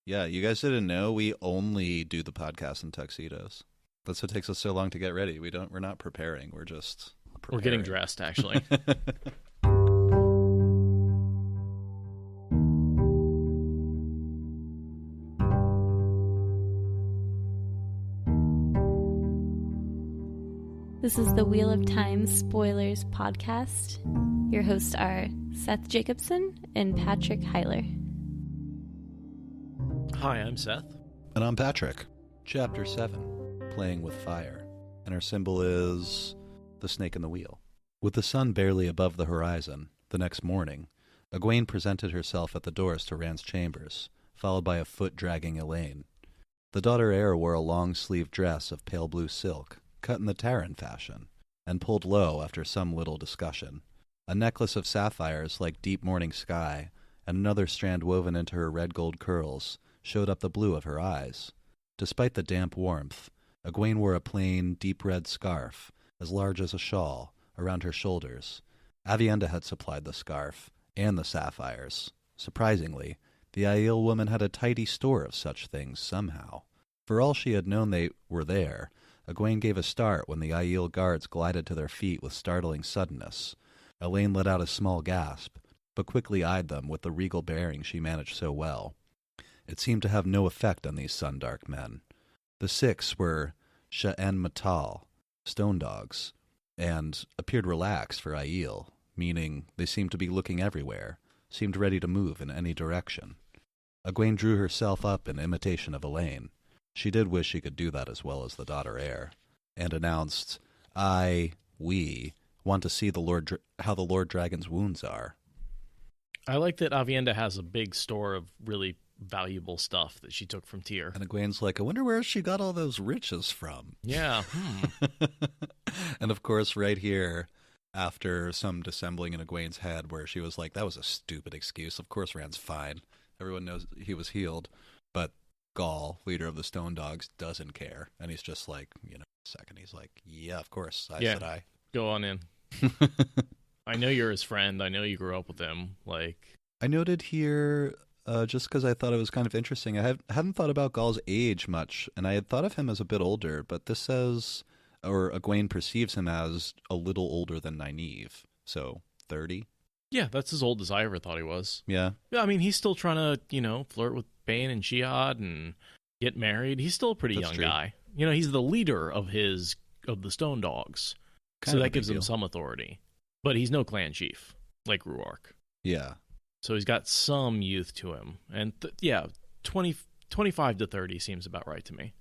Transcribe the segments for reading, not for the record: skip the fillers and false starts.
Yeah, you guys didn't know we only do the podcast in tuxedos. That's what takes us so long to get ready. We're not preparing. We're just We're getting preparing. dressed, actually. This is the Wheel of Time Spoilers podcast. Your hosts are Seth Jacobson and Patrick Heiler. Hi, I'm Seth. And I'm Patrick. Chapter 7, Playing with Fire. And our symbol is the snake in the wheel. With the sun barely above the horizon, the next morning, Egwene presented herself at the doors to Rand's chambers, followed by a foot-dragging Elaine. The daughter heir wore a long-sleeved dress of pale blue silk, cut in the Terran fashion, and pulled low after some little discussion. A necklace of sapphires like deep morning sky, and another strand woven into her red-gold curls, showed up the blue of her eyes. Despite the damp warmth, Egwene wore a plain, deep red scarf, as large as a shawl, around her shoulders. Avienda had supplied the scarf, and the sapphires. Surprisingly, the Aiel woman had a tidy store of such things somehow. For all she had known they were there, Egwene gave a start when the Aiel guards glided to their feet with startling suddenness. Elaine let out a small gasp, but quickly eyed them with the regal bearing she managed so well. It seemed to have no effect on these sun-dark men. The six were Sha'en Matal, stone dogs, and appeared relaxed for Aiel, meaning they seemed to be looking everywhere, seemed ready to move in any direction. Egwene drew herself up in imitation of Elaine. She did wish she could do that as well as the daughter heir, and announced, we want to see how the Lord Dragon's wounds are. I like that Avienda has a big store of really valuable stuff that she took from Tyr. And Egwene's like, I wonder where she got all those riches from. Yeah. And of course, right here, after some dissembling in Egwene's head where she was like, that was a stupid excuse. Of course Rand's fine. Everyone knows he was healed. But Gaul, leader of the Stone Dogs, doesn't care. And he's just like, second. He's like, yeah, of course. I. Go on in. I know you're his friend. I know you grew up with him. I noted here, just because I thought it was kind of interesting, I hadn't thought about Gaul's age much, and I had thought of him as a bit older, but this says, or Egwene perceives him as a little older than Nynaeve, so 30? Yeah, that's as old as I ever thought he was. Yeah. Yeah, I mean, he's still trying to, flirt with Bane and Jihad and get married. He's still a pretty young guy. He's the leader of the Stone Dogs, so that gives him some authority. But he's no clan chief, like Ruark. Yeah. So he's got some youth to him. And 25 to 30 seems about right to me.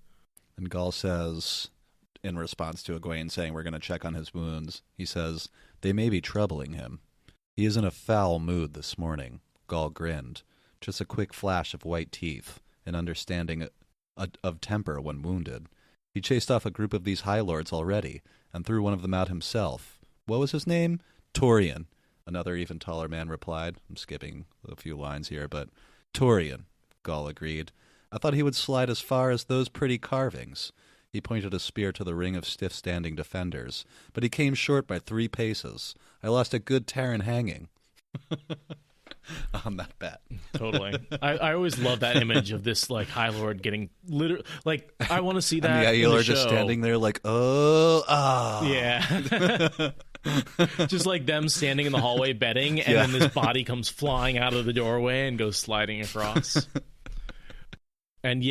And Gaul says, in response to Egwene saying we're going to check on his wounds, he says, they may be troubling him. He is in a foul mood this morning. Gaul grinned. Just a quick flash of white teeth, an understanding of temper when wounded. He chased off a group of these High Lords already, and threw one of them out himself. What was his name? Torian. Another even taller man replied. I'm skipping a few lines here, but Torian, Gaul agreed. I thought he would slide as far as those pretty carvings. He pointed a spear to the ring of stiff-standing defenders, but he came short by 3 paces. I lost a good Terran hanging. On that bet. Totally. I always love that image of this High Lord getting I want to see that. And the Aiel are just standing there like, Yeah. Just like them standing in the hallway betting, and then this body comes flying out of the doorway and goes sliding across. And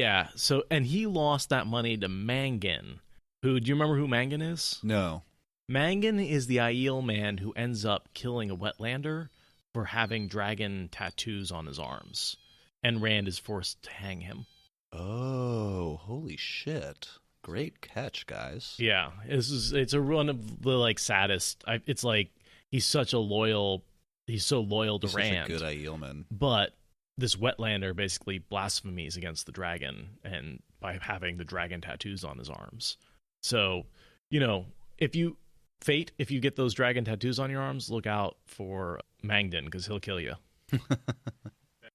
and he lost that money to Mangan. Do you remember who Mangan is? No. Mangan is the Aiel man who ends up killing a Wetlander for having dragon tattoos on his arms. And Rand is forced to hang him. Oh, holy shit. Great catch, guys. Yeah, it's one of the saddest. It's he's so loyal to he's Rand. Such a good Aielman. But this Wetlander basically blasphemies against the dragon, and by having the dragon tattoos on his arms. So, if you get those dragon tattoos on your arms, look out for Mangden, because he'll kill you.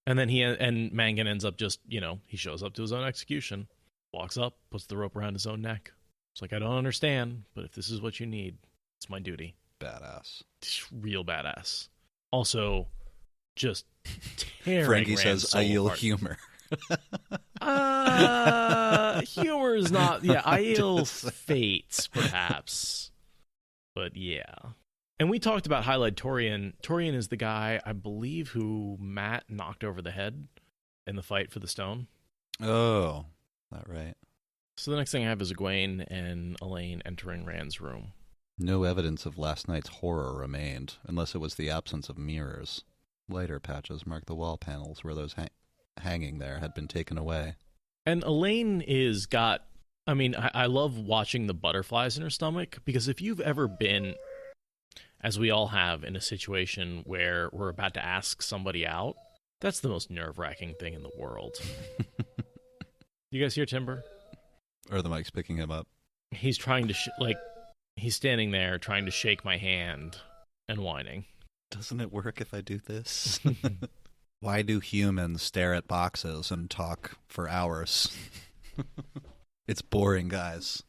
And then Mangan ends up just, he shows up to his own execution, walks up, puts the rope around his own neck. It's like, I don't understand, but if this is what you need, it's my duty. Badass. Real badass. Also, just tearing Frankie Rand's says soul Aiel apart. humor. Humor is not. Yeah, Aiel's fate, perhaps. But yeah. And we talked about highlight Torian. Torian is the guy, I believe, who Matt knocked over the head in the fight for the stone. Oh, that right. So the next thing I have is Egwene and Elaine entering Rand's room. No evidence of last night's horror remained, unless it was the absence of mirrors. Lighter patches marked the wall panels where those hanging there had been taken away. And Elaine is got... I mean, I love watching the butterflies in her stomach, because if you've ever been, as we all have, in a situation where we're about to ask somebody out, that's the most nerve-wracking thing in the world. You guys hear Timber? Or the mic's picking him up. He's trying to, he's standing there trying to shake my hand and whining. Doesn't it work if I do this? Why do humans stare at boxes and talk for hours? It's boring, guys.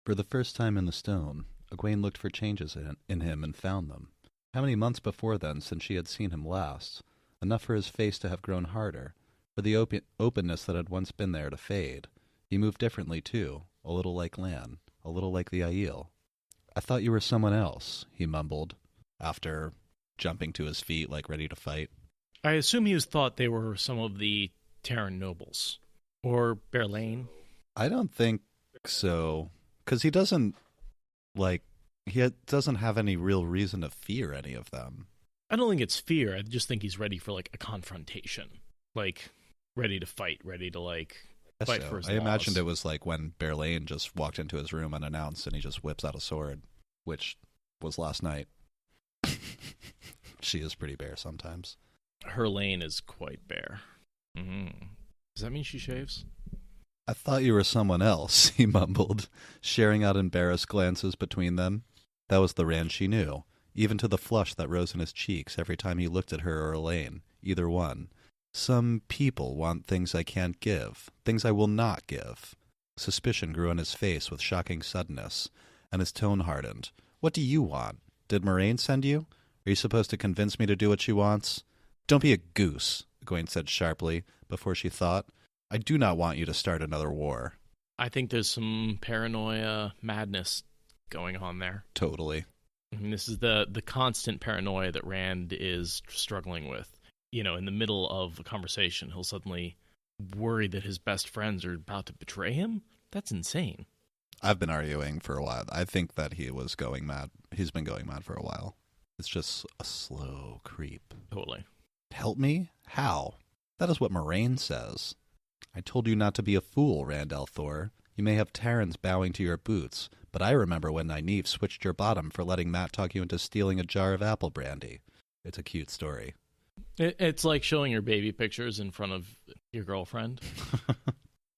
For the first time in the stone, Egwene looked for changes in him and found them. How many months before then since she had seen him last? Enough for his face to have grown harder, for the openness that had once been there to fade. He moved differently, too, a little like Lan, a little like the Aiel. I thought you were someone else, he mumbled, after jumping to his feet like ready to fight. I assume he thought they were some of the Terran nobles. Or Berlain. I don't think so, because he doesn't have any real reason to fear any of them. I don't think it's fear. I just think he's ready for, a confrontation. Ready to fight, ready to, fight for his I laws. imagined it was like when Berlain just walked into his room unannounced and he just whips out a sword, which was last night. She is pretty bare sometimes. Her lane is quite bare. Mm-hmm. Does that mean she shaves? I thought you were someone else, he mumbled, sharing out embarrassed glances between them. That was the Rand she knew, even to the flush that rose in his cheeks every time he looked at her or Elaine, either one. Some people want things I can't give, things I will not give. Suspicion grew on his face with shocking suddenness, and his tone hardened. What do you want? Did Moraine send you? Are you supposed to convince me to do what she wants? Don't be a goose, Egwene said sharply, before she thought. I do not want you to start another war. I think there's some paranoia madness going on there. Totally. I mean, this is the constant paranoia that Rand is struggling with. You know, in the middle of a conversation, he'll suddenly worry that his best friends are about to betray him. That's insane. I've been arguing for a while. I think that he was going mad. He's been going mad for a while. It's just a slow creep. Totally. Help me? How? That is what Moraine says. I told you not to be a fool, Rand al'Thor. You may have Terrans bowing to your boots, but I remember when Nynaeve switched your bottom for letting Matt talk you into stealing a jar of apple brandy. It's a cute story. It's like showing your baby pictures in front of your girlfriend.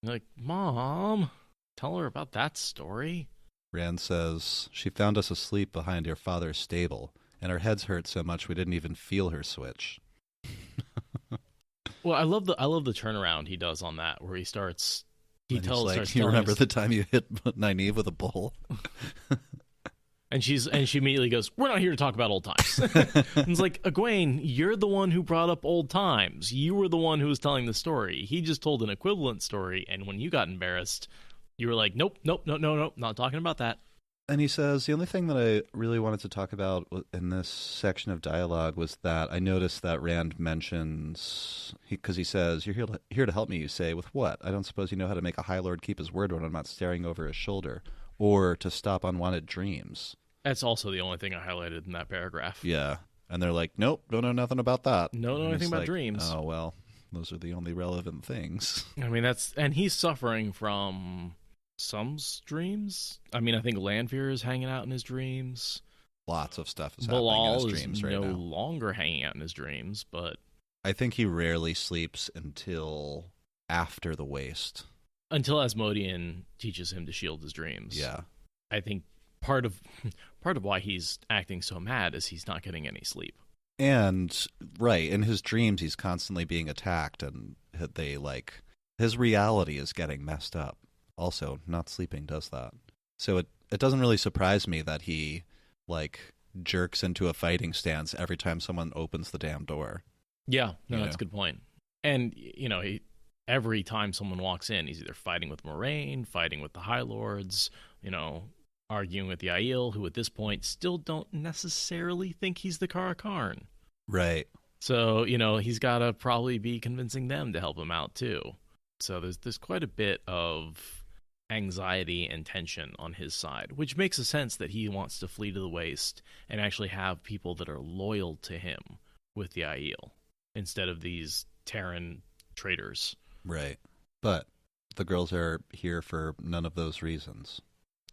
You're like, Mom, tell her about that story. Rand says, she found us asleep behind your father's stable, and our heads hurt so much we didn't even feel her switch. Well, I love the turnaround he does on that, where he starts. He and tells. Like, starts you telling remember us, the time you hit Nynaeve with a bowl? and she immediately goes, "We're not here to talk about old times." And it's like, Egwene, you're the one who brought up old times. You were the one who was telling the story. He just told an equivalent story, and when you got embarrassed, you were like, "Nope, not talking about that." And he says, the only thing that I really wanted to talk about in this section of dialogue was that I noticed that Rand mentions, because he says, you're here to help me, you say, with what? I don't suppose you know how to make a High Lord keep his word when I'm not staring over his shoulder, or to stop unwanted dreams. That's also the only thing I highlighted in that paragraph. Yeah. And they're like, nope, don't know nothing about that. Don't know anything about dreams. Oh, well, those are the only relevant things. I mean, and he's suffering from some dreams. I mean, I think Lanfear is hanging out in his dreams. Lots of stuff is happening in his dreams right now. Balal is no longer hanging out in his dreams, but I think he rarely sleeps until after the waste. Until Asmodean teaches him to shield his dreams. Yeah. I think part of why he's acting so mad is he's not getting any sleep. And right, in his dreams he's constantly being attacked, and his reality is getting messed up. Also, not sleeping does that. So it doesn't really surprise me that he, jerks into a fighting stance every time someone opens the damn door. Yeah, no, that's a good point. And, every time someone walks in, he's either fighting with Moraine, fighting with the High Lords, arguing with the Aiel, who at this point still don't necessarily think he's the Kara Karn. Right. So, he's got to probably be convincing them to help him out, too. So there's quite a bit of anxiety and tension on his side, which makes a sense that he wants to flee to the Waste and actually have people that are loyal to him with the Aiel instead of these Terran traitors. Right. But the girls are here for none of those reasons.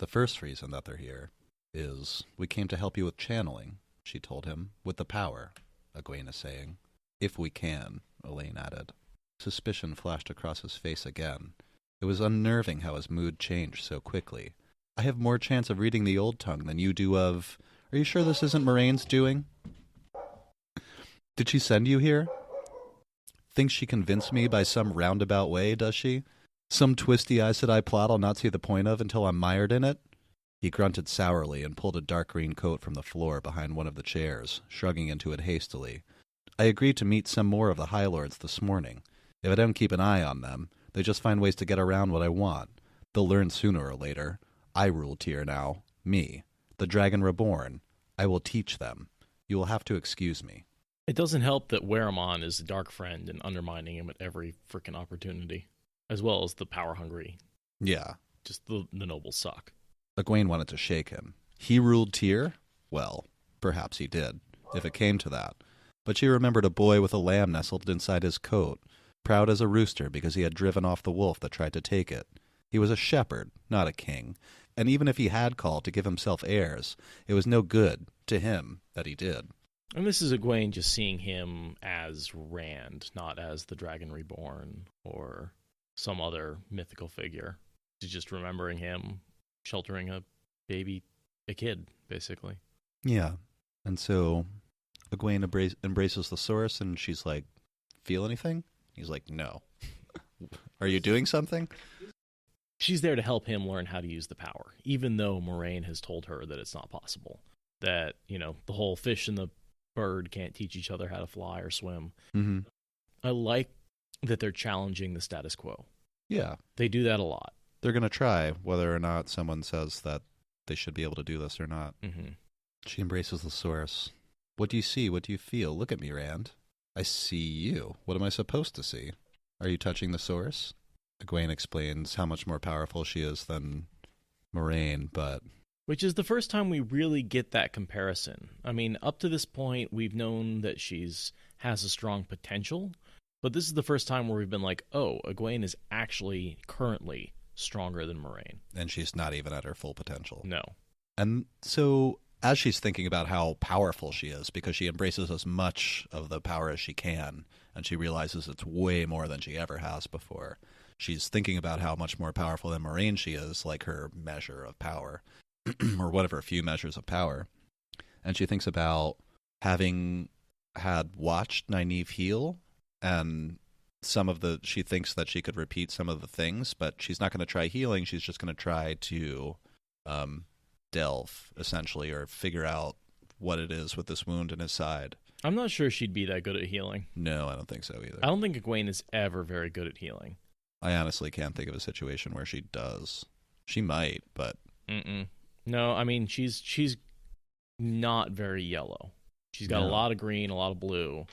The first reason that they're here is, we came to help you with channeling, she told him, with the power, Egwene is saying. If we can, Elaine added. Suspicion flashed across his face again. It was unnerving how his mood changed so quickly. I have more chance of reading the old tongue than you do of... Are you sure this isn't Moraine's doing? Did she send you here? Thinks she convinced me by some roundabout way, does she? Some twisty Aes Sedai plot I'll not see the point of until I'm mired in it? He grunted sourly and pulled a dark green coat from the floor behind one of the chairs, shrugging into it hastily. I agreed to meet some more of the High Lords this morning. If I don't keep an eye on them, they just find ways to get around what I want. They'll learn sooner or later. I rule Tyr now. Me. The Dragon Reborn. I will teach them. You will have to excuse me. It doesn't help that Weramon is a dark friend and undermining him at every frickin' opportunity, as well as the power-hungry. Yeah. Just the nobles suck. Egwene wanted to shake him. He ruled Tyr? Well, perhaps he did, if it came to that. But she remembered a boy with a lamb nestled inside his coat, proud as a rooster because he had driven off the wolf that tried to take it. He was a shepherd, not a king, and even if he had called to give himself heirs, it was no good to him that he did. And this is Egwene just seeing him as Rand, not as the Dragon Reborn or some other mythical figure. She's just remembering him sheltering a kid, basically. Yeah. And so Egwene embraces the source, and she's like, feel anything? He's like, no. Are you doing something? She's there to help him learn how to use the power, even though Moraine has told her that it's not possible. That, the whole fish and the bird can't teach each other how to fly or swim. Mm-hmm. I like that they're challenging the status quo. Yeah. They do that a lot. They're going to try, whether or not someone says that they should be able to do this or not. Mm-hmm. She embraces the source. What do you see? What do you feel? Look at me, Rand. I see you. What am I supposed to see? Are you touching the source? Egwene explains how much more powerful she is than Moraine, but... Which is the first time we really get that comparison. I mean, up to this point, we've known that has a strong potential, but this is the first time where we've been like, oh, Egwene is actually currently stronger than Moraine. And she's not even at her full potential. No. And so, as she's thinking about how powerful she is, because she embraces as much of the power as she can, and she realizes it's way more than she ever has before, she's thinking about how much more powerful than Moraine she is, like her measure of power, or whatever, few measures of power. And she thinks about having had watched Nynaeve heal, and she thinks that she could repeat some of the things, but she's not going to try healing. She's just going to try to delve, essentially, or figure out what it is with this wound in his side. I'm not sure she'd be that good at healing. No, I don't think so either. I don't think Egwene is ever very good at healing. I honestly can't think of a situation where she does. She might, but... Mm-mm. No, I mean, she's not very yellow. She's got a lot of green, a lot of blue.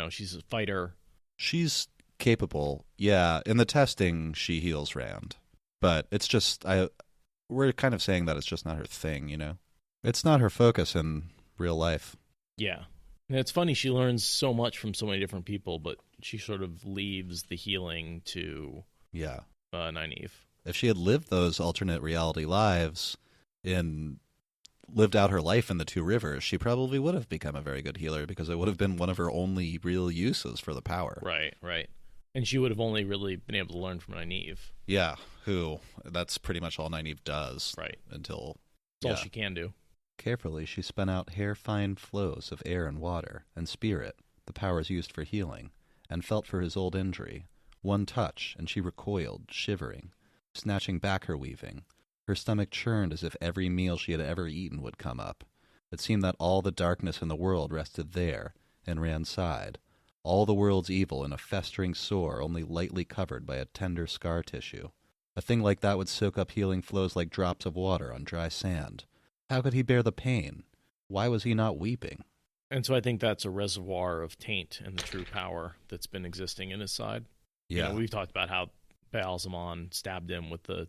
She's a fighter. She's capable. Yeah, in the testing, she heals Rand. But it's just... we're kind of saying that it's just not her thing, It's not her focus in real life. Yeah. And it's funny, she learns so much from so many different people, but she sort of leaves the healing to Nynaeve. If she had lived those alternate reality lives and lived out her life in the Two Rivers, she probably would have become a very good healer because it would have been one of her only real uses for the power. Right. And she would have only really been able to learn from Nynaeve. Yeah, that's pretty much all Nynaeve does. Right. Until... That's all she can do. Carefully, she spun out hair-fine flows of air and water, and spirit, the powers used for healing, and felt for his old injury. One touch, and she recoiled, shivering, snatching back her weaving. Her stomach churned as if every meal she had ever eaten would come up. It seemed that all the darkness in the world rested there, in Rand's side. All the world's evil in a festering sore only lightly covered by a tender scar tissue. A thing like that would soak up healing flows like drops of water on dry sand. How could he bear the pain? Why was he not weeping? And so I think that's a reservoir of taint and the true power that's been existing in his side. Yeah. You know, we've talked about how Baal-Zimon stabbed him with the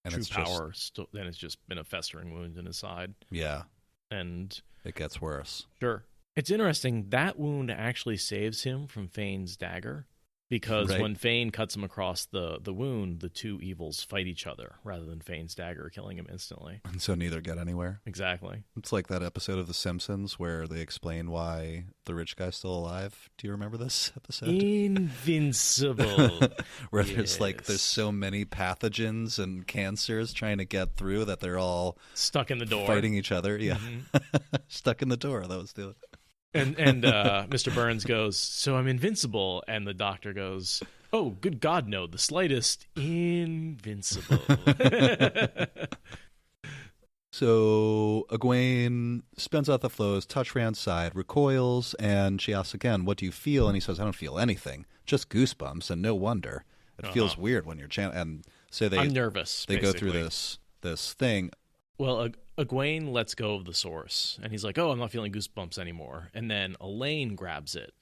true power, and it's just been a festering wound in his side. Yeah. And it gets worse. Sure. It's interesting, that wound actually saves him from Fane's dagger, because when Fane cuts him across the wound, the two evils fight each other rather than Fane's dagger killing him instantly. And so neither get anywhere. Exactly. It's like that episode of The Simpsons where they explain why the rich guy's still alive. Do you remember this episode? Invincible. Where there's so many pathogens and cancers trying to get through that they're all stuck in the door, fighting each other. Yeah. Mm-hmm. Stuck in the door. That was the And Mr. Burns goes, so I'm invincible. And the doctor goes, oh, good God, no, the slightest invincible. So Egwene spins out the flows, touch Rand's side, recoils, and she asks again, what do you feel? And he says, I don't feel anything, just goosebumps, and no wonder. It feels weird when you're channeling. And so I'm nervous. They go through this thing. Well, Egwene lets go of the source, and he's like, oh, I'm not feeling goosebumps anymore. And then Elaine grabs it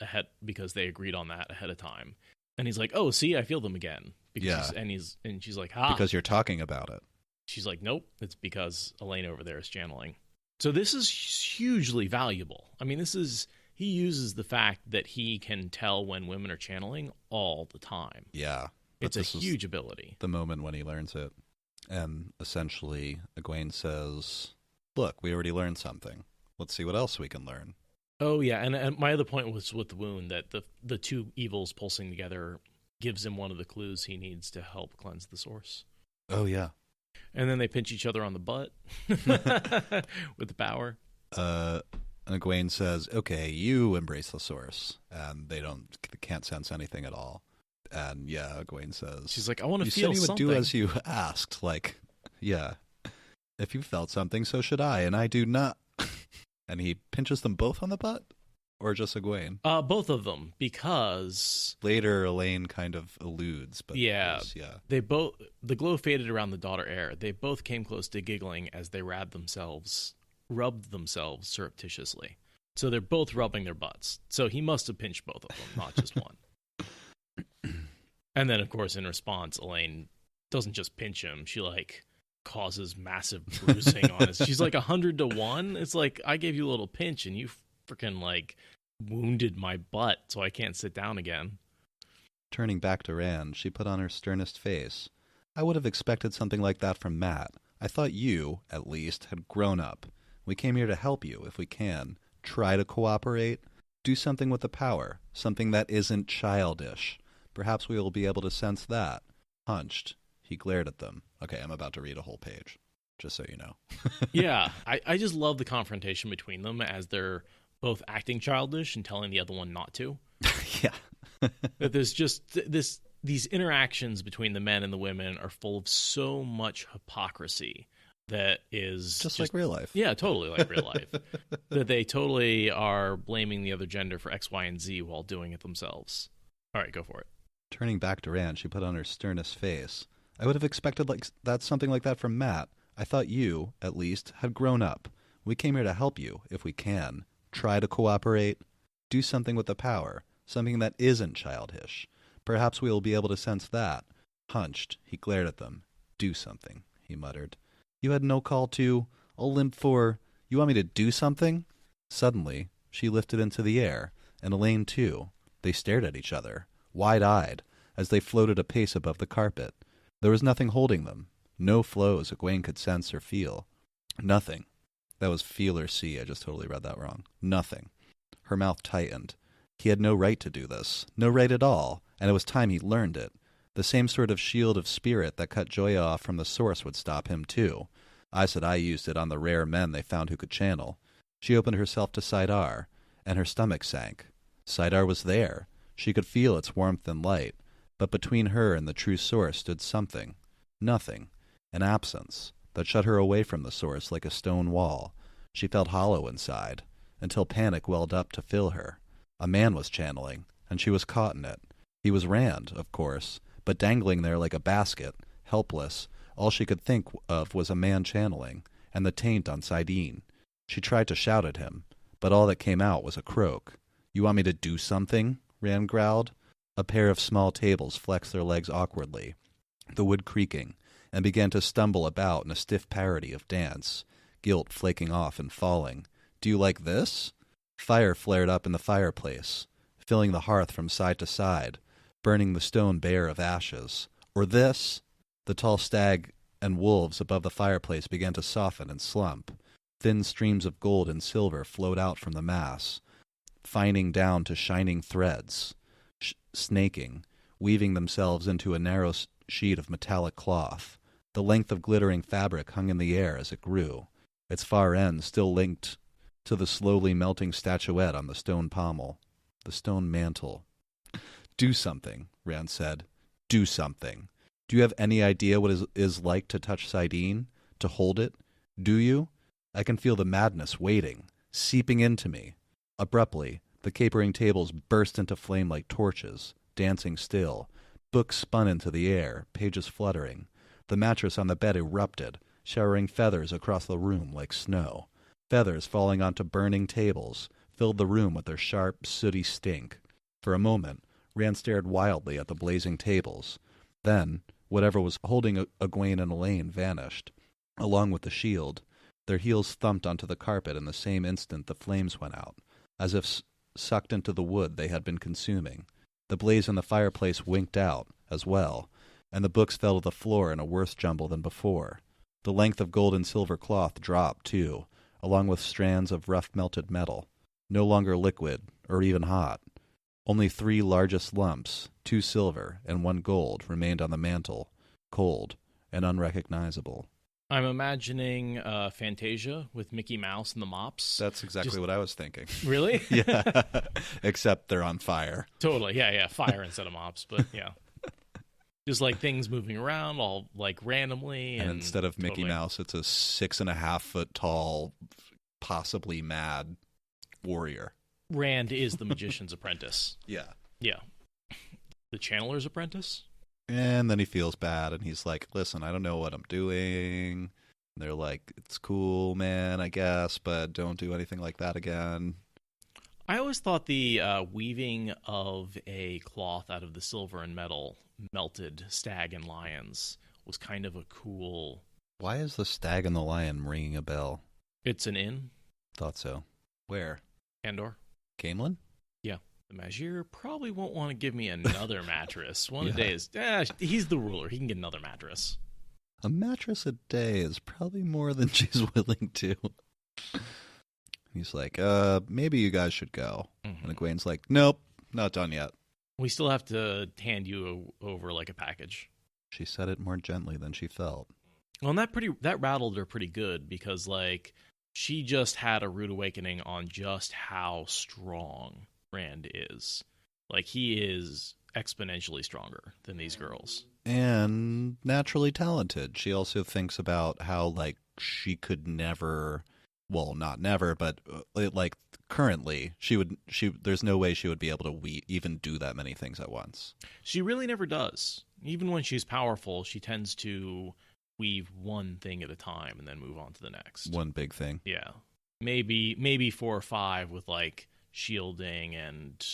because they agreed on that ahead of time. And he's like, oh, see, I feel them again. And she's like, because you're talking about it. She's like, nope, it's because Elaine over there is channeling. So this is hugely valuable. I mean, he uses the fact that he can tell when women are channeling all the time. Yeah. It's a huge ability. The moment when he learns it. And essentially, Egwene says, look, we already learned something. Let's see what else we can learn. Oh, yeah. And my other point was with the wound, that the two evils pulsing together gives him one of the clues he needs to help cleanse the source. Oh, yeah. And then they pinch each other on the butt with the power. And Egwene says, okay, you embrace the source. And they can't sense anything at all. And yeah, Egwene says, she's like, I want to feel something. You something. would do as you asked. Like, yeah, if you felt something, so should I. And I do not. And he pinches them both on the butt? Or just Egwene? Both of them, because later Elaine kind of alludes. But they both, the glow faded around the daughter heir. They both came close to giggling as they rubbed themselves surreptitiously. So they're both rubbing their butts. So he must have pinched both of them, not just one. And then, of course, in response, Elaine doesn't just pinch him. She, causes massive bruising on us. She's 100 to 1. It's like, I gave you a little pinch, and you freaking, wounded my butt, so I can't sit down again. Turning back to Rand, she put on her sternest face. I would have expected something like that from Matt. I thought you, at least, had grown up. We came here to help you, if we can. Try to cooperate. Do something with the power. Something that isn't childish. Perhaps we will be able to sense that. Hunched. He glared at them. Okay, I'm about to read a whole page, just so you know. Yeah, I just love the confrontation between them as they're both acting childish and telling the other one not to. Yeah. That there's just these interactions between the men and the women are full of so much hypocrisy that is just like real life. Yeah, totally like real life. That they totally are blaming the other gender for X, Y, and Z while doing it themselves. All right, go for it. Turning back to Rand, she put on her sternest face. I would have expected something like that from Matt. I thought you, at least, had grown up. We came here to help you, if we can. Try to cooperate. Do something with the power. Something that isn't childish. Perhaps we will be able to sense that. Hunched, he glared at them. Do something, he muttered. You had no call to. I'll limp for. You want me to do something? Suddenly, she lifted into the air, and Elaine too. They stared at each other, wide-eyed, as they floated a pace above the carpet. There was nothing holding them. No flows Egwene could sense or feel. Nothing. That was feel or see. I just totally read that wrong. Nothing. Her mouth tightened. He had no right to do this. No right at all. And it was time he learned it. The same sort of shield of spirit that cut Joya off from the source would stop him, too. I said I used it on the rare men they found who could channel. She opened herself to Saidar, and her stomach sank. Saidar was there. She could feel its warmth and light. But between her and the true source stood something. Nothing. An absence that shut her away from the source like a stone wall. She felt hollow inside, until panic welled up to fill her. A man was channeling. and she was caught in it. He was Rand, of course, but dangling there like a basket, helpless, all she could think of was a man channeling, and the taint on Sidene. She tried to shout at him, but all that came out was a croak. "You want me to do something?" Rand growled. A pair of small tables flexed their legs awkwardly, the wood creaking, and began to stumble about in a stiff parody of dance, gilt flaking off and falling. "Do you like this?" Fire flared up in the fireplace, filling the hearth from side to side, burning the stone bare of ashes. "Or this?" The tall stag and wolves above the fireplace began to soften and slump. Thin streams of gold and silver flowed out from the mass, fining down to shining threads, snaking, weaving themselves into a narrow sheet of metallic cloth. The length of glittering fabric hung in the air as it grew, its far end still linked to the slowly melting statuette on the stone pommel, the stone mantle. "Do something," Rand said. "Do something. Do you have any idea what it is like to touch Sidene? To hold it? Do you? I can feel the madness waiting, seeping into me." Abruptly, the capering tables burst into flame like torches, dancing still. Books spun into the air, pages fluttering. The mattress on the bed erupted, showering feathers across the room like snow. Feathers falling onto burning tables filled the room with their sharp, sooty stink. For a moment, Rand stared wildly at the blazing tables. Then, whatever was holding Egwene and Elaine vanished, along with the shield. Their heels thumped onto the carpet in the same instant the flames went out, as if sucked into the wood they had been consuming. The blaze in the fireplace winked out, as well, and the books fell to the floor in a worse jumble than before. The length of gold and silver cloth dropped, too, along with strands of rough melted metal, no longer liquid or even hot. Only 3 largest lumps, 2 silver and 1 gold, remained on the mantel, cold and unrecognizable. I'm imagining Fantasia with Mickey Mouse and the mops. That's exactly what I was thinking. Really? Yeah, except they're on fire. Totally, yeah, fire instead of mops, but yeah. Just like things moving around all like randomly. And instead of Mickey Mouse, it's a 6.5 foot tall, possibly mad warrior. Rand is the magician's apprentice. Yeah. Yeah. The channeler's apprentice? And then he feels bad, and he's like, "Listen, I don't know what I'm doing." And they're like, "It's cool, man, I guess, but don't do anything like that again." I always thought the weaving of a cloth out of the silver and metal melted stag and lions was kind of a cool... Why is the stag and the lion ringing a bell? It's an inn. Thought so. Where? Andor. Camelin? Yeah. The Magier probably won't want to give me another mattress. One a day is... he's the ruler. He can get another mattress. A mattress a day is probably more than she's willing to. He's like, maybe you guys should go. Mm-hmm. And Egwene's like, "Nope, not done yet." "We still have to hand you over like a package." She said it more gently than she felt. Well, and that rattled her pretty good because, like, she just had a rude awakening on just how strong Rand is. Like, he is exponentially stronger than these girls. And naturally talented. She also thinks about how, like, she could never... Well, not never, but like currently, there's no way she would be able to even do that many things at once. She really never does. Even when she's powerful, she tends to weave one thing at a time and then move on to the next. One big thing. Yeah. Maybe 4 or 5 with like shielding and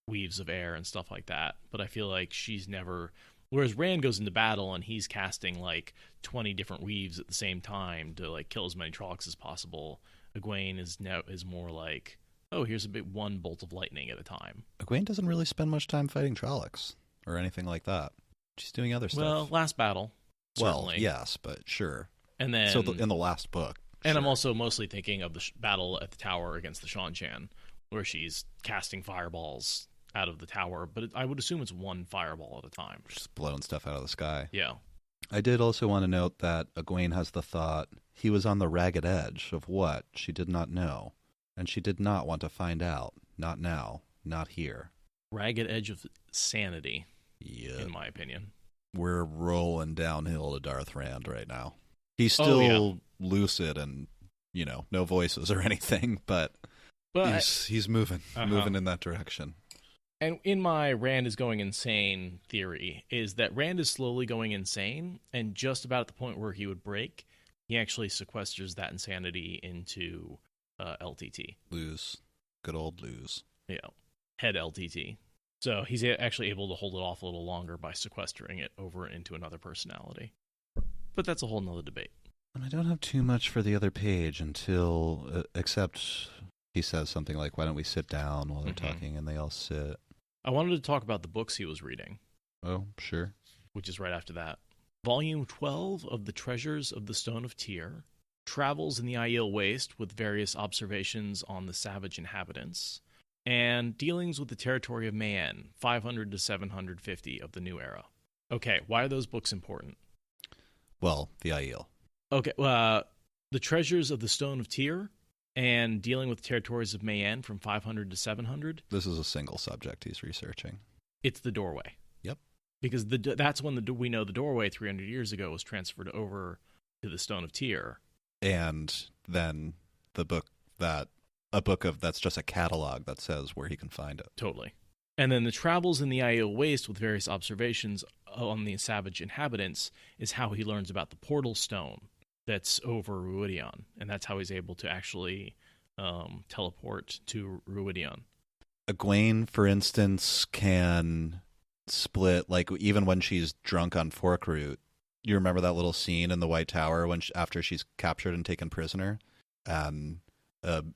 weaves of air and stuff like that. But I feel like she's never... Whereas Rand goes into battle and he's casting like 20 different weaves at the same time to like kill as many Trollocs as possible. Egwene is more like, oh, here's a big one bolt of lightning at a time. Egwene doesn't really spend much time fighting Trollocs or anything like that. She's doing other stuff. Well, last battle, certainly. Well, yes, but sure. And then in the last book. And sure. I'm also mostly thinking of the battle at the tower against the Shan-Chan, where she's casting fireballs out of the tower, but I would assume it's one fireball at a time. Just blowing stuff out of the sky. Yeah. I did also want to note that Egwene has the thought he was on the ragged edge of what she did not know, and she did not want to find out. Not now. Not here. Ragged edge of sanity, yeah. In my opinion. We're rolling downhill to Darth Rand right now. He's still lucid and, no voices or anything, but he's moving in that direction. And in my Rand is going insane theory is that Rand is slowly going insane, and just about at the point where he would break, he actually sequesters that insanity into LTT. Lose. Good old lose. Yeah. Head LTT. So he's actually able to hold it off a little longer by sequestering it over into another personality. But that's a whole nother debate. And I don't have too much for the other page until, except he says something like, why don't we sit down while they're talking, and they all sit. I wanted to talk about the books he was reading. Oh, sure. Which is right after that. Volume 12 of The Treasures of the Stone of Tyr travels in the Aiel Waste with various observations on the savage inhabitants, and dealings with the territory of Mayan, 500 to 750 of the New Era. Okay, why are those books important? Well, the Aiel. Okay, The Treasures of the Stone of Tyr and dealing with the territories of Mayan from 500 to 700. This is a single subject he's researching. It's the doorway. Yep. Because that's when we know the doorway 300 years ago was transferred over to the Stone of Tyr. And then a book that's just a catalog that says where he can find it. Totally. And then the travels in the Aiel Waste with various observations on the savage inhabitants is how he learns about the portal stone that's over Ruidion. And that's how he's able to actually teleport to Ruidion. Egwene, for instance, can split, like, even when she's drunk on fork root. You remember that little scene in the White Tower when after she's captured and taken prisoner, and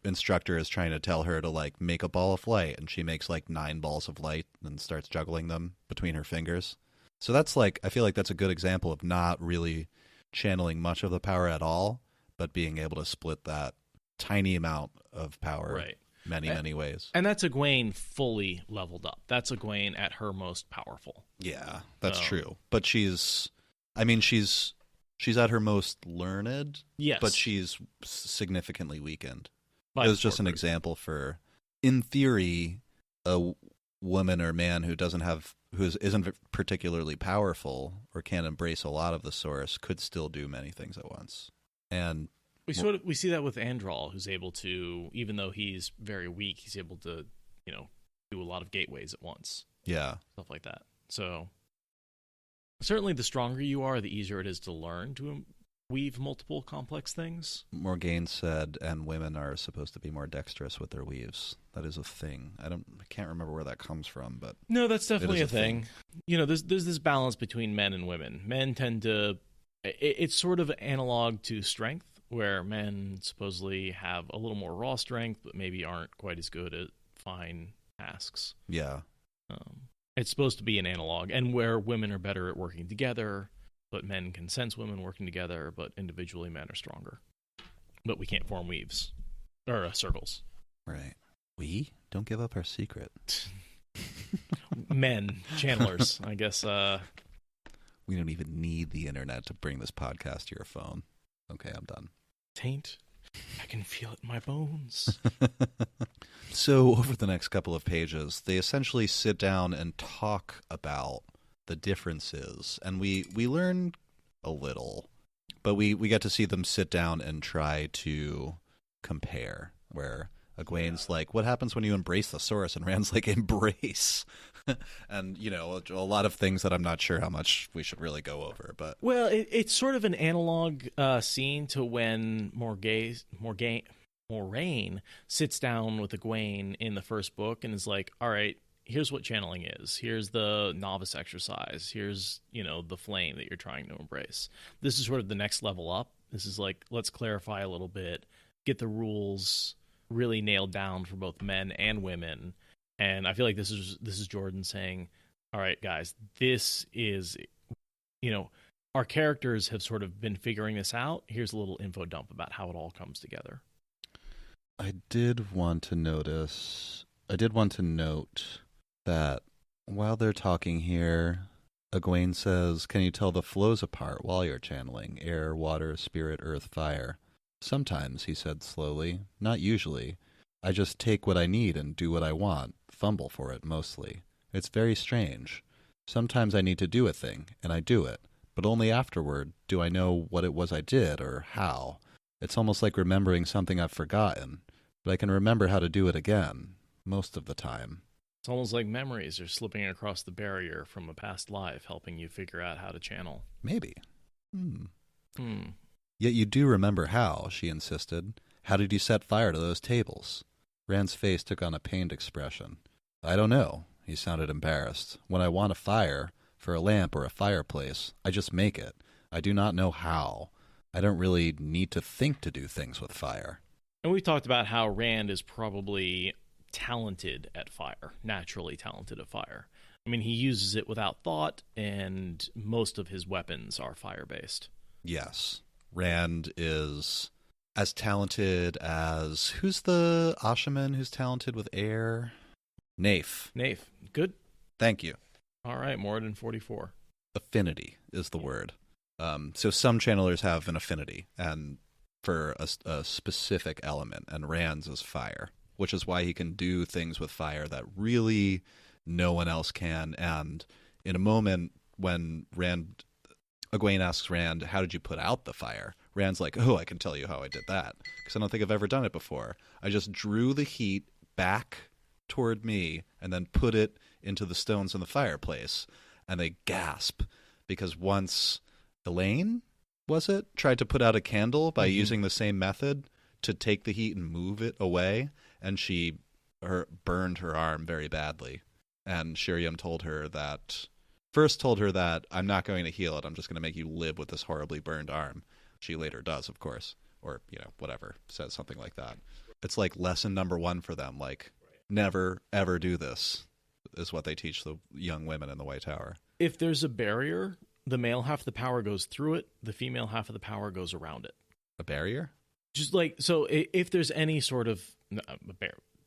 instructor is trying to tell her to, like, make a ball of light, and she makes like 9 balls of light and starts juggling them between her fingers. So that's, like, I feel like that's a good example of not really channeling much of the power at all, but being able to split that tiny amount of power Right. many ways. And that's Egwene fully leveled up. That's Egwene at her most powerful. Yeah, that's true. But she's at her most learned, yes, but she's significantly weakened. By It was just an example for, in theory, a woman or man who isn't particularly powerful or can't embrace a lot of the source could still do many things at once. And we see that with Andral, who's able to, even though he's very weak, he's able to, do a lot of gateways at once. Yeah, Stuff like that. So certainly the stronger you are, the easier it is to learn to weave multiple complex things. Morgaine said, and women are supposed to be more dexterous with their weaves. That is a thing. I can't remember where that comes from, but no, that's definitely a a thing. There's this balance between men and women. Men tend to, it's sort of analog to strength, where men supposedly have a little more raw strength, but maybe aren't quite as good at fine tasks. yeah. It's supposed to be an analog, and where women are better at working together, but men can sense women working together, but individually men are stronger. But we can't form weaves or circles. Right. We don't give up our secret. Men, channelers, I guess. We don't even need the internet to bring this podcast to your phone. Okay, I'm done. Taint. I can feel it in my bones. So over the next couple of pages, they essentially sit down and talk about the differences. And we learn a little, but we get to see them sit down and try to compare, where Egwene's like, what happens when you embrace the source? And Rand's like, embrace. And, a lot of things that I'm not sure how much we should really go over. But well, it's sort of an analog scene to when Moraine sits down with Egwene in the first book and is like, all right, here's what channeling is. Here's the novice exercise. Here's, the flame that you're trying to embrace. This is sort of the next level up. This is like, let's clarify a little bit, get the rules really nailed down for both men and women. And I feel like this is Jordan saying, all right, guys, this is, our characters have sort of been figuring this out. Here's a little info dump about how it all comes together. I did want to note that while they're talking here, Egwene says, can you tell the flows apart while you're channeling? Air, water, spirit, earth, fire. Sometimes, he said slowly, not usually. I just take what I need and do what I want, fumble for it mostly. It's very strange. Sometimes I need to do a thing, and I do it, but only afterward do I know what it was I did or how. It's almost like remembering something I've forgotten, but I can remember how to do it again, most of the time. It's almost like memories are slipping across the barrier from a past life, helping you figure out how to channel. Maybe. Yet you do remember how, she insisted. How did you set fire to those tables? Rand's face took on a pained expression. I don't know. He sounded embarrassed. When I want a fire, for a lamp or a fireplace, I just make it. I do not know how. I don't really need to think to do things with fire. And we talked about how Rand is probably talented at fire, naturally talented at fire. I mean, he uses it without thought, and most of his weapons are fire-based. Yes. Rand is as talented as... Who's the Ashaman who's talented with air? Nafe. Nafe. Good. Thank you. All right, more than 44. Affinity is the word. So some channelers have an affinity and for a specific element, and Rand's is fire, which is why he can do things with fire that really no one else can. And in a moment when Egwene asks Rand, how did you put out the fire? Rand's like, oh, I can tell you how I did that, because I don't think I've ever done it before. I just drew the heat back toward me and then put it into the stones in the fireplace. And they gasp, because once Elaine, was it, tried to put out a candle by using the same method to take the heat and move it away, and she burned her arm very badly. And Shiriam told her that I'm not going to heal it, I'm just going to make you live with this horribly burned arm. She later does, of course, or whatever, says something like that. It's like lesson number 1 for them, like never ever do this is what they teach the young women in the White Tower. If there's a barrier, the male half of the power goes through it, the female half of the power goes around it. A barrier? Just like, so if there's any sort of,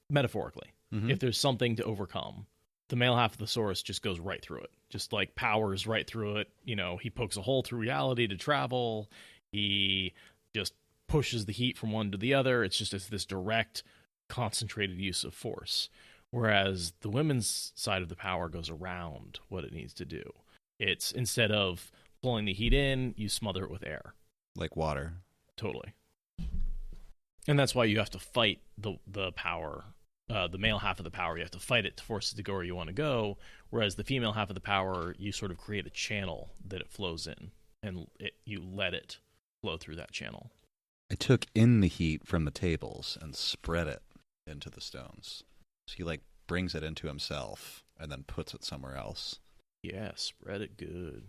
metaphorically, if there's something to overcome, the male half of the source just goes right through it. Just like powers right through it. He pokes a hole through reality to travel. He just pushes the heat from one to the other. It's this direct, concentrated use of force. Whereas the women's side of the power goes around what it needs to do. It's, instead of blowing the heat in, you smother it with air. Like water. Totally. And that's why you have to fight the power, the male half of the power. You have to fight it to force it to go where you want to go. Whereas the female half of the power, you sort of create a channel that it flows in, and you let it flow through that channel. I took in the heat from the tables and spread it into the stones. So he brings it into himself and then puts it somewhere else. Yeah, spread it good.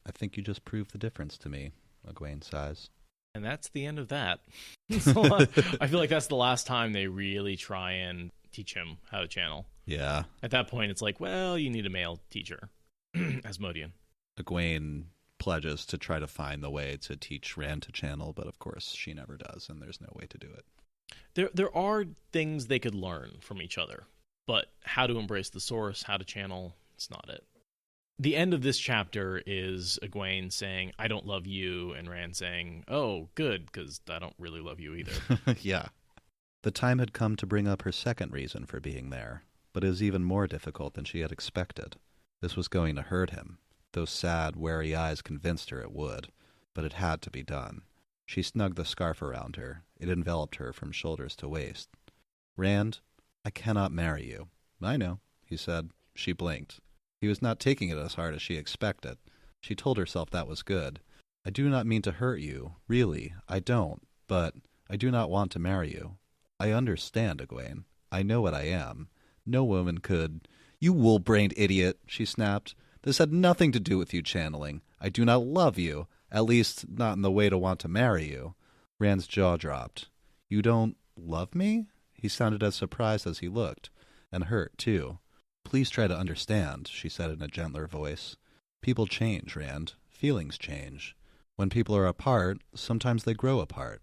I think you just proved the difference to me, Egwene sighs. And that's the end of that. I feel like that's the last time they really try and teach him how to channel. Yeah. At that point, it's like, well, you need a male teacher. Asmodean. Egwene pledges to try to find the way to teach Rand to channel, but of course she never does, and there's no way to do it. There are things they could learn from each other, but how to embrace the source, how to channel, it's not it. The end of this chapter is Egwene saying, I don't love you, and Rand saying, oh, good, because I don't really love you either. Yeah. The time had come to bring up her second reason for being there, but it was even more difficult than she had expected. This was going to hurt him. Those sad, wary eyes convinced her it would, but it had to be done. She snugged the scarf around her. It enveloped her from shoulders to waist. Rand, I cannot marry you. I know, he said. She blinked. He was not taking it as hard as she expected. She told herself that was good. I do not mean to hurt you. Really, I don't. But I do not want to marry you. I understand, Egwene. I know what I am. No woman could... You wool-brained idiot, she snapped. This had nothing to do with you channeling. I do not love you. At least, not in the way to want to marry you. Rand's jaw dropped. You don't love me? He sounded as surprised as he looked, and hurt, too. Please try to understand, she said in a gentler voice. People change, Rand. Feelings change. When people are apart, sometimes they grow apart.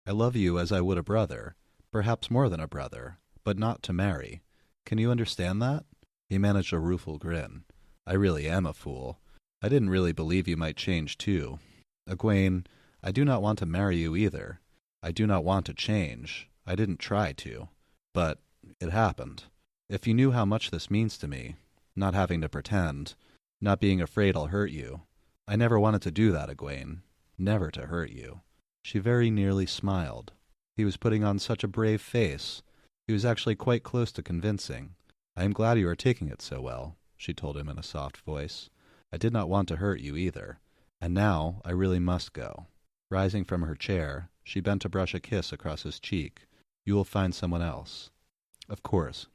I love you as I would a brother, perhaps more than a brother, but not to marry. Can you understand that? He managed a rueful grin. I really am a fool. I didn't really believe you might change, too. Egwene, I do not want to marry you either. I do not want to change. I didn't try to. But it happened. If you knew how much this means to me, not having to pretend, not being afraid I'll hurt you. I never wanted to do that, Egwene. Never to hurt you. She very nearly smiled. He was putting on such a brave face. He was actually quite close to convincing. I am glad you are taking it so well, she told him in a soft voice. I did not want to hurt you either, and now I really must go. Rising from her chair, she bent to brush a kiss across his cheek. You will find someone else. Of course,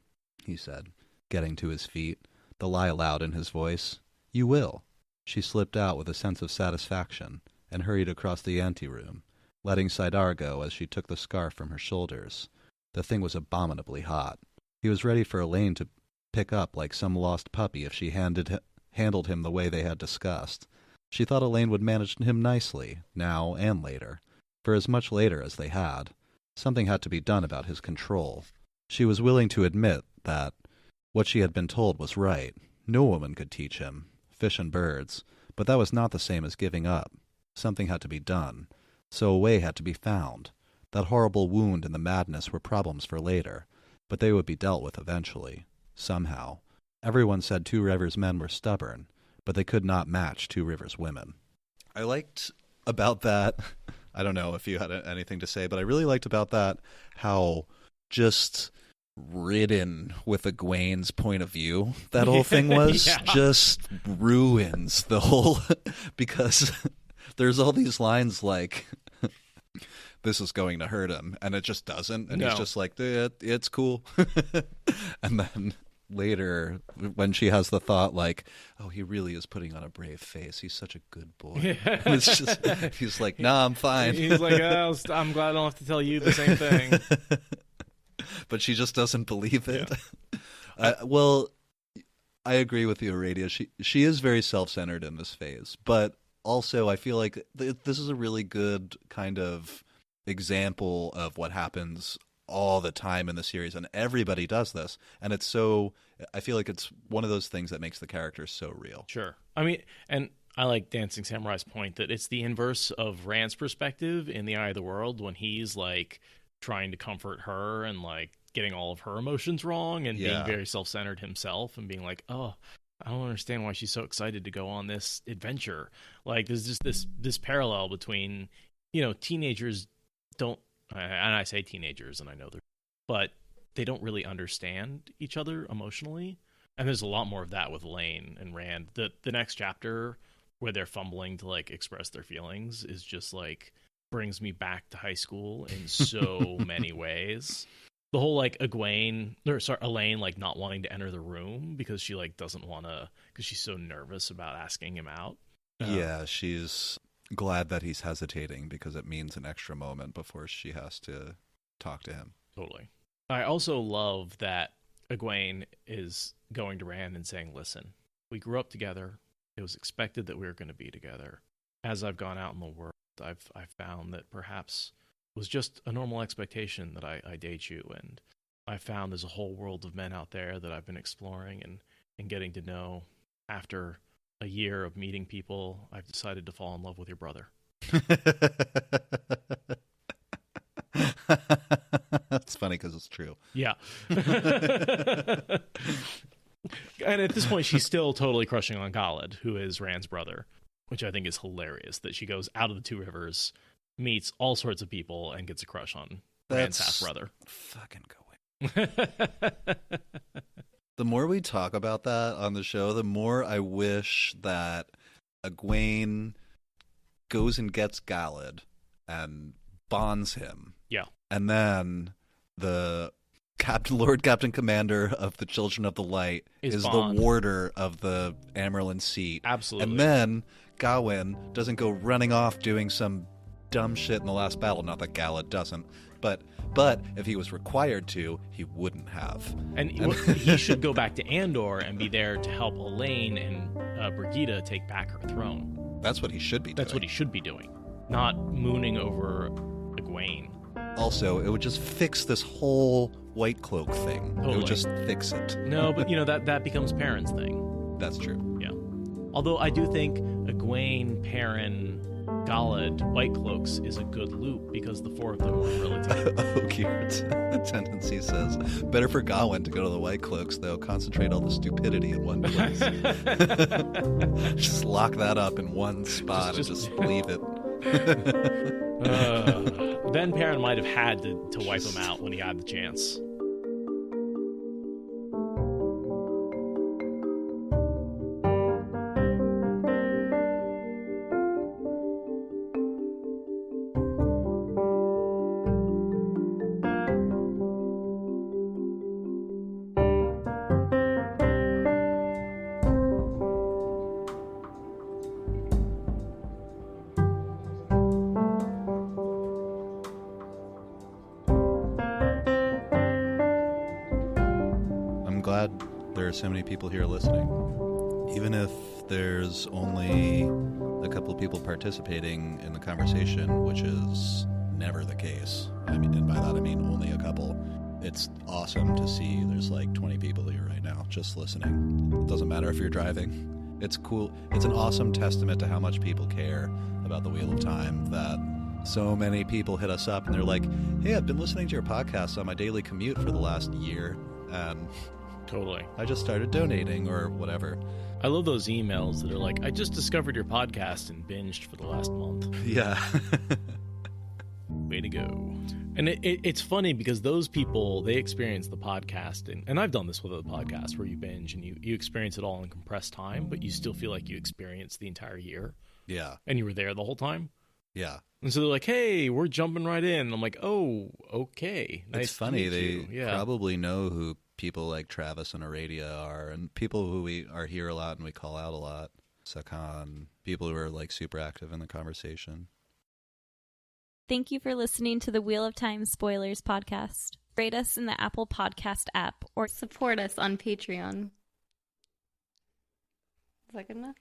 he said, getting to his feet, the lie loud in his voice. You will. She slipped out with a sense of satisfaction and hurried across the anteroom, letting Saidar go as she took the scarf from her shoulders. The thing was abominably hot. He was ready for Elaine to pick up like some lost puppy if she handled him the way they had discussed. She thought Elaine would manage him nicely, now and later, for as much later as they had. Something had to be done about his control. She was willing to admit that what she had been told was right. No woman could teach him, fish and birds, but that was not the same as giving up. Something had to be done, so a way had to be found. That horrible wound and the madness were problems for later, but they would be dealt with eventually, somehow. Everyone said Two Rivers men were stubborn, but they could not match Two Rivers women. I liked about that, I don't know if you had anything to say, but I really liked about that how just ridden with Egwene's point of view that whole thing was. Yeah. Just ruins the whole because there's all these lines like this is going to hurt him and it just doesn't, and he's just like it's cool. And then later when she has the thought like, oh, he really is putting on a brave face, he's such a good boy. Yeah. It's just, he's like, nah, I'm fine. He's like, oh, I'm glad I don't have to tell you the same thing. But she just doesn't believe it. Yeah. Well, I agree with you, Aradia. She is very self-centered in this phase, but also I feel like this is a really good kind of example of what happens all the time in the series, and everybody does this, and it's so, I feel like it's one of those things that makes the characters so real. Sure. I mean, and I like Dancing Samurai's point that it's the inverse of Rand's perspective in The Eye of the World when he's like trying to comfort her and like getting all of her emotions wrong and being very self-centered himself and being like, oh, I don't understand why she's so excited to go on this adventure. Like there's just this parallel between, teenagers don't, and I say teenagers and I know they're, but they don't really understand each other emotionally. And there's a lot more of that with Elaine and Rand. The next chapter where they're fumbling to like express their feelings is just like brings me back to high school in so many ways. The whole like Elaine like not wanting to enter the room because she like doesn't want to, because she's so nervous about asking him out. Yeah, she's glad that he's hesitating because it means an extra moment before she has to talk to him. Totally. I also love that Egwene is going to Rand and saying, listen, we grew up together. It was expected that we were going to be together. As I've gone out in the world, I've found that perhaps it was just a normal expectation that I date you, and I found there's a whole world of men out there that I've been exploring and getting to know. After a year of meeting people, I've decided to fall in love with your brother. That's funny because it's true. Yeah. And at this point, she's still totally crushing on Khalid, who is Rand's brother, which I think is hilarious that she goes out of the Two Rivers, meets all sorts of people, and gets a crush on Rand's half-brother. Fucking going. The more we talk about that on the show, the more I wish that Egwene goes and gets Khalid and bonds him. Yeah. And then the Lord Captain Commander of the Children of the Light is the warder of the Amerlin seat. Absolutely. And then Gawain doesn't go running off doing some dumb shit in the last battle. Not that Khalid doesn't, but if he was required to, he wouldn't have. And he should go back to Andor and be there to help Elaine and Brigida take back her throne. That's what he should be doing. That's what he should be doing, not mooning over Egwene. Also, it would just fix this whole White Cloak thing. Totally. It would just fix it. No, but that becomes Perrin's thing. That's true. Yeah. Although I do think Egwene, Perrin, Khalid, White Cloaks is a good loop because the four of them were really together. Okir's tendency says, better for Gawain to go to the White Cloaks, though. Concentrate all the stupidity in one place. Just lock that up in one spot and just leave it. Then Perrin might have had to wipe him out when he had the chance. are so many people here listening. Even if there's only a couple of people participating in the conversation, which is never the case. I mean, and by that I mean only a couple. It's awesome to see there's like 20 people here right now just listening. It doesn't matter if you're driving. It's cool. It's an awesome testament to how much people care about the Wheel of Time that so many people hit us up and they're like, hey, I've been listening to your podcast on my daily commute for the last year. Totally. I just started donating or whatever. I love those emails that are like, I just discovered your podcast and binged for the last month. Yeah. Way to go. And it's funny because those people, they experience the podcast, and I've done this with other podcasts where you binge and you experience it all in compressed time, but you still feel like you experienced the entire year. Yeah. And you were there the whole time. Yeah. And so they're like, hey, we're jumping right in. And I'm like, oh, okay. Nice. It's funny. They probably know who people like Travis and Aradia are, and people who we are here a lot and we call out a lot. Sakan, people who are like super active in the conversation. Thank you for listening to the Wheel of Time Spoilers podcast. Rate us in the Apple Podcast app or support us on Patreon. Is that good enough?